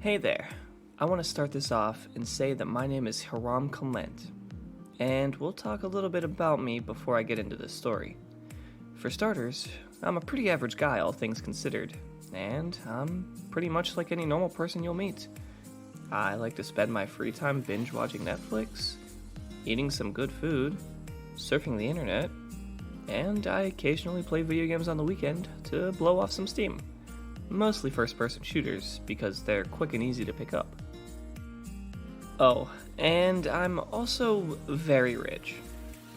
Hey there. I want to start this off and say that my name is Hiram Kalent, and we'll talk a little bit about me before I get into this story. For starters, I'm a pretty average guy, all things considered, and I'm pretty much like any normal person you'll meet. I like to spend my free time binge watching Netflix, eating some good food, surfing the internet, and I occasionally play video games on the weekend to blow off some steam. Mostly first-person shooters, because they're quick and easy to pick up. Oh, and I'm also very rich.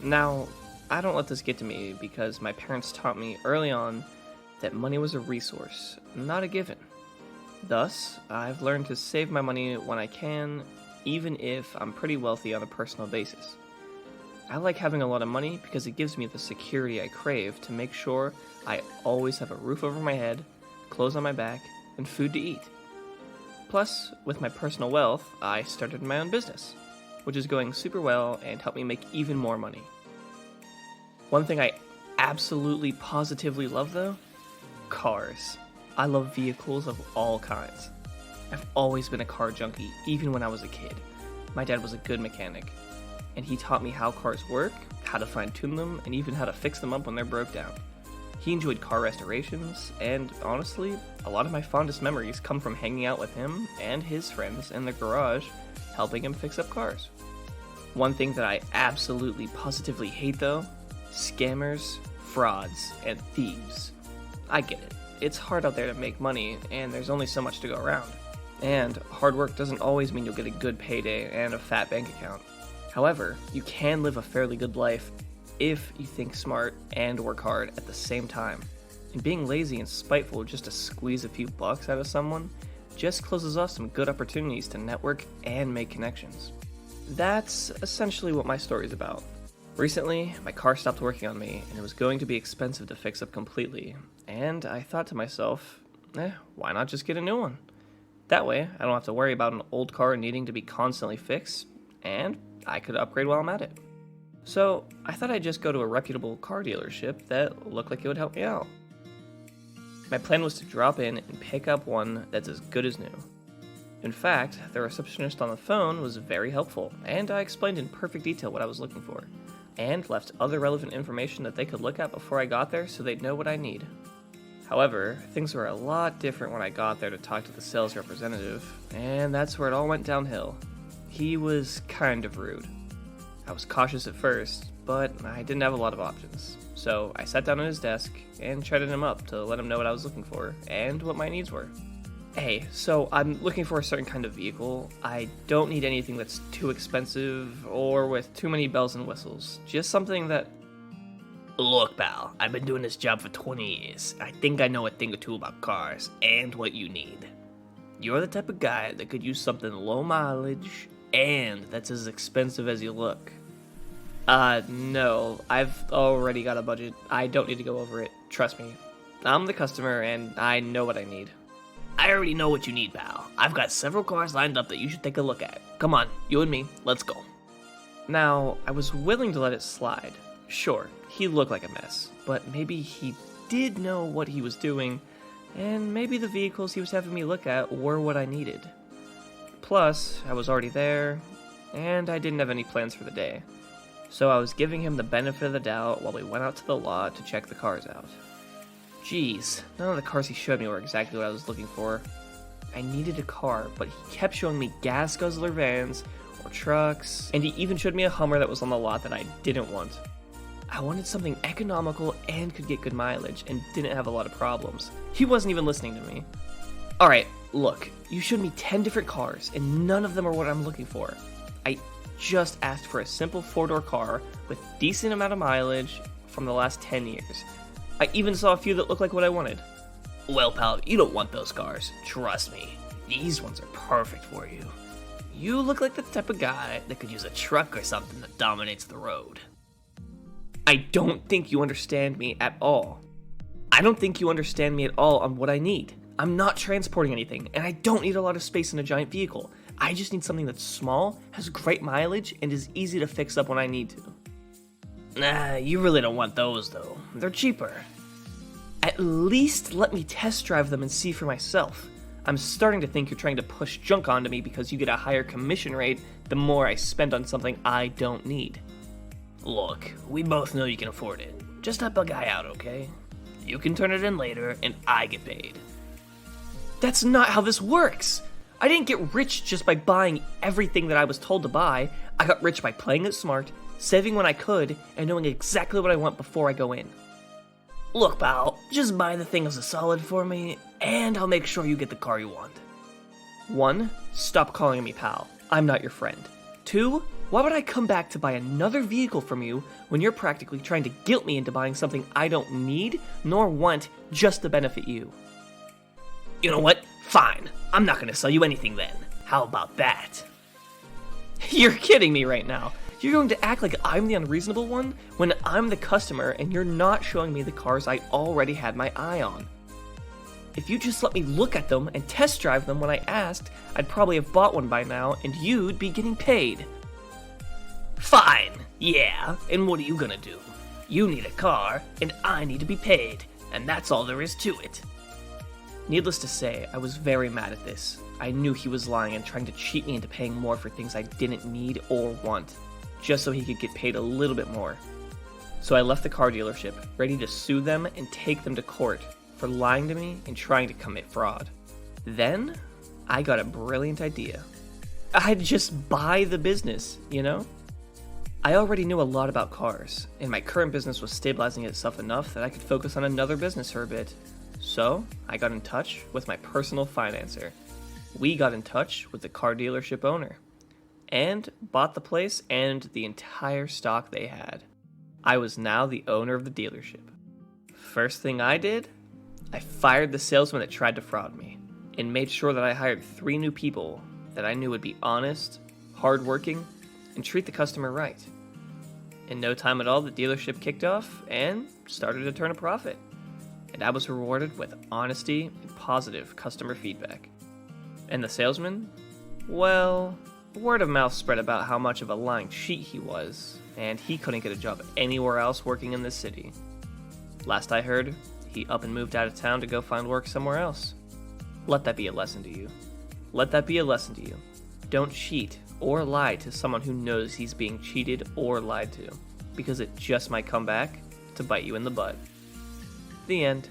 Now, I don't let this get to me because my parents taught me early on that money was a resource, not a given. Thus, I've learned to save my money when I can, even if I'm pretty wealthy on a personal basis. I like having a lot of money because it gives me the security I crave to make sure I always have a roof over my head, clothes on my back, and food to eat. Plus, with my personal wealth, I started my own business, which is going super well and helped me make even more money. One thing I absolutely positively love though? Cars. I love vehicles of all kinds. I've always been a car junkie, even when I was a kid. My dad was a good mechanic, and he taught me how cars work, how to fine-tune them, and even how to fix them up when they're broke down. He enjoyed car restorations, and honestly, a lot of my fondest memories come from hanging out with him and his friends in the garage, helping him fix up cars. One thing that I absolutely positively hate though, scammers, frauds, and thieves. I get it, it's hard out there to make money, and there's only so much to go around. And hard work doesn't always mean you'll get a good payday and a fat bank account. However, you can live a fairly good life if you think smart and work hard at the same time. And being lazy and spiteful just to squeeze a few bucks out of someone just closes off some good opportunities to network and make connections. That's essentially what my story's about. Recently, my car stopped working on me and it was going to be expensive to fix up completely, and I thought to myself, why not just get a new one? That way, I don't have to worry about an old car needing to be constantly fixed, and I could upgrade while I'm at it. So, I thought I'd just go to a reputable car dealership that looked like it would help me out. My plan was to drop in and pick up one that's as good as new. In fact, the receptionist on the phone was very helpful, and I explained in perfect detail what I was looking for, and left other relevant information that they could look at before I got there so they'd know what I need. However, things were a lot different when I got there to talk to the sales representative, and that's where it all went downhill. He was kind of rude. I was cautious at first, but I didn't have a lot of options. So I sat down at his desk and chatted him up to let him know what I was looking for and what my needs were. Hey, so I'm looking for a certain kind of vehicle. I don't need anything that's too expensive or with too many bells and whistles. Just something that... Look, pal, I've been doing this job for 20 years. I think I know a thing or two about cars and what you need. You're the type of guy that could use something low mileage and that's as expensive as you look. No, I've already got a budget. I don't need to go over it. Trust me. I'm the customer and I know what I need. I already know what you need, pal. I've got several cars lined up that you should take a look at. Come on, you and me, let's go. Now, I was willing to let it slide. Sure, he looked like a mess, but maybe he did know what he was doing, and maybe the vehicles he was having me look at were what I needed. Plus, I was already there, and I didn't have any plans for the day. So I was giving him the benefit of the doubt while we went out to the lot to check the cars out. Jeez, none of the cars he showed me were exactly what I was looking for. I needed a car, but he kept showing me gas guzzler vans or trucks, and he even showed me a Hummer that was on the lot that I didn't want. I wanted something economical and could get good mileage and didn't have a lot of problems. He wasn't even listening to me. Alright, look, you showed me 10 different cars, and none of them are what I'm looking for. I just asked for a simple 4-door car with decent amount of mileage from the last 10 years. I even saw a few that looked like what I wanted. Well, pal, you don't want those cars. Trust me. These ones are perfect for you. You look like the type of guy that could use a truck or something that dominates the road. I don't think you understand me at all. I don't think you understand me at all on what I need. I'm not transporting anything, and I don't need a lot of space in a giant vehicle. I just need something that's small, has great mileage, and is easy to fix up when I need to. Nah, you really don't want those, though. They're cheaper. At least let me test drive them and see for myself. I'm starting to think you're trying to push junk onto me because you get a higher commission rate the more I spend on something I don't need. Look, we both know you can afford it. Just help a guy out, okay? You can turn it in later, and I get paid. That's not how this works! I didn't get rich just by buying everything that I was told to buy. I got rich by playing it smart, saving when I could, and knowing exactly what I want before I go in. Look, pal, just buy the thing as a solid for me, and I'll make sure you get the car you want. 1. Stop calling me pal. I'm not your friend. 2. Why would I come back to buy another vehicle from you when you're practically trying to guilt me into buying something I don't need nor want just to benefit you? You know what? Fine. I'm not gonna sell you anything then. How about that? You're kidding me right now. You're going to act like I'm the unreasonable one when I'm the customer and you're not showing me the cars I already had my eye on. If you just let me look at them and test drive them when I asked, I'd probably have bought one by now and you'd be getting paid. Fine. Yeah. And what are you gonna do? You need a car, and I need to be paid, and that's all there is to it. Needless to say, I was very mad at this. I knew he was lying and trying to cheat me into paying more for things I didn't need or want, just so he could get paid a little bit more. So I left the car dealership, ready to sue them and take them to court for lying to me and trying to commit fraud. Then, I got a brilliant idea. I'd just buy the business, you know? I already knew a lot about cars, and my current business was stabilizing itself enough that I could focus on another business for a bit. So, I got in touch with my personal financer. We got in touch with the car dealership owner, and bought the place and the entire stock they had. I was now the owner of the dealership. First thing I did, I fired the salesman that tried to fraud me, and made sure that I hired 3 new people that I knew would be honest, hardworking, and treat the customer right. In no time at all, the dealership kicked off and started to turn a profit. And I was rewarded with honesty and positive customer feedback. And the salesman? Well, word of mouth spread about how much of a lying cheat he was, and he couldn't get a job anywhere else working in this city. Last I heard, he up and moved out of town to go find work somewhere else. Let that be a lesson to you. Let that be a lesson to you. Don't cheat or lie to someone who knows he's being cheated or lied to, because it just might come back to bite you in the butt. The end.